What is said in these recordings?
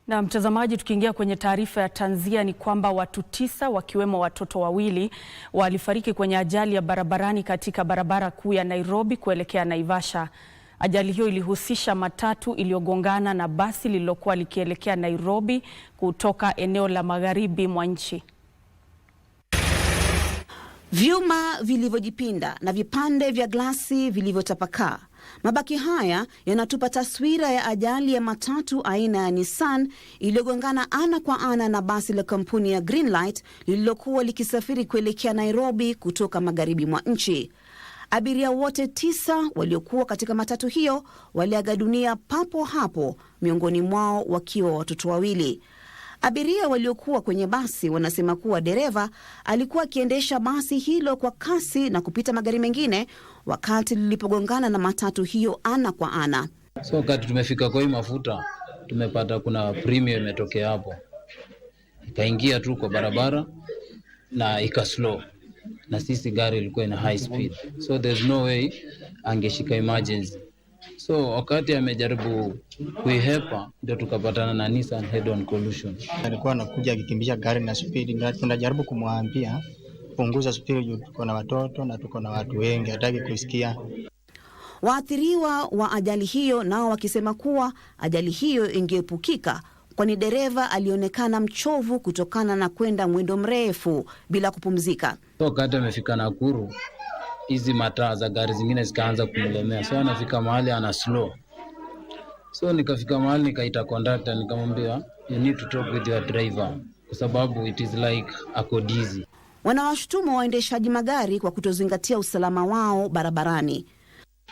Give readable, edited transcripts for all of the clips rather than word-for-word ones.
Na mtazamaji, tukiingia kwenye taarifa ya tanzia ni kwamba watu 9 wakiwemo watoto 2 walifariki kwenye ajali ya barabarani katika barabara kuu ya Nairobi kuelekea Naivasha. Ajali hiyo ilihusisha matatu iliyogongana na basi lililokuwa likielekea Nairobi kutoka eneo la magharibi mwa nchi. Vyuma vilivyojipinda na vipande vya glasi vilivyotapakaa. Mabaki haya yanatupa taswira ya ajali ya matatu aina ya Nissan iliyogongana ana kwa ana na basi la kampuni ya Greenlight lililokuwa likisafiri kuelekea Nairobi kutoka magharibi mwa nchi. Abiria wote 9 waliokuwa katika matatu hiyo waliaga dunia papo hapo, miongoni mwao wakiwa watoto 2. Abiria waliokuwa kwenye basi wanasema kuwa dereva alikuwa akiendesha basi hilo kwa kasi na kupita magari mengine wakati lilipogongana na matatu hiyo ana kwa ana. So wakati tumefika kwa hii mafuta, tumepata kuna premium imetokea hapo. Ikaingia tu kwa barabara na ikaslow. Na sisi gari ilikuwa ina high speed. So there's no way angeshika emergency. So wakati amejaribu kuihepa ndio tukapatana na Nissan head on collision. Alikuwa anakuja akikimbisha gari na speed, tunajaribu kumwambia punguza speed, tuko na watoto na tuko na watu wengi, hataki kusikia. Waathiriwa wa ajali hiyo nao wakisema kuwa ajali hiyo ingeepukika kwani dereva alionekana mchovu kutokana na kwenda mwendo mrefu bila kupumzika. So wakati amefika Nakuru, hizi mataa za gari zingine zikaanza kumlemea. So anafika mahali ana slow. So nikafika mahali nikaita conductor nikamwambia you need to talk with your driver kwa sababu it is like ako dizzy. Wanawashutumu waendeshaji magari kwa kutozingatia usalama wao barabarani.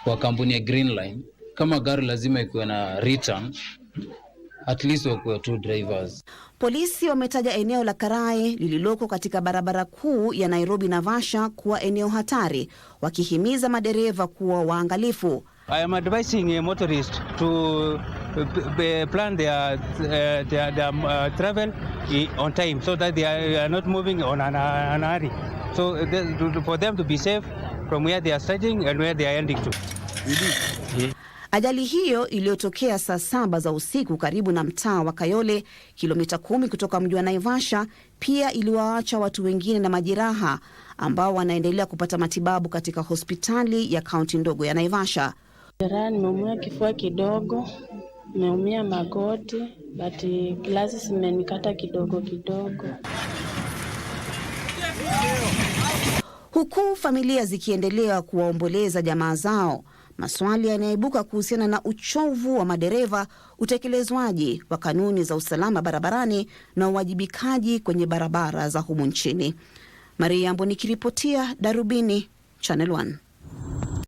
Kwa kampuni ya Greenline, kama gari lazima ikuwe na return, at least wakuwe 2 drivers. Polisi wametaja eneo la Karai lililoko katika barabara kuu ya Nairobi Naivasha kuwa eneo hatari, wakihimiza madereva kuwa waangalifu. I am advising a motorist to plan their travel on time so that they are not moving on an hurry. So for them to be safe from where they are starting and where they are ending to. Ajali hiyo iliyotokea saa 7 za usiku karibu na mtaa wa Kayole, kilomita 10 kutoka mji wa Naivasha, pia iliwaacha watu wengine na majeraha ambao wanaendelea kupata matibabu katika hospitali ya kaunti ndogo ya Naivasha. Nimeumia kifua kidogo, nimeumia magoti, but glasi zimenikata kidogo kidogo. Huku familia zikiendelea kuwaomboleza jamaa zao, maswali yanaibuka kuhusiana na uchovu wa madereva, utekelezwaji wa kanuni za usalama barabarani na uwajibikaji kwenye barabara za humu nchini. Maria Ambo nikiripotia Darubini, Channel 1.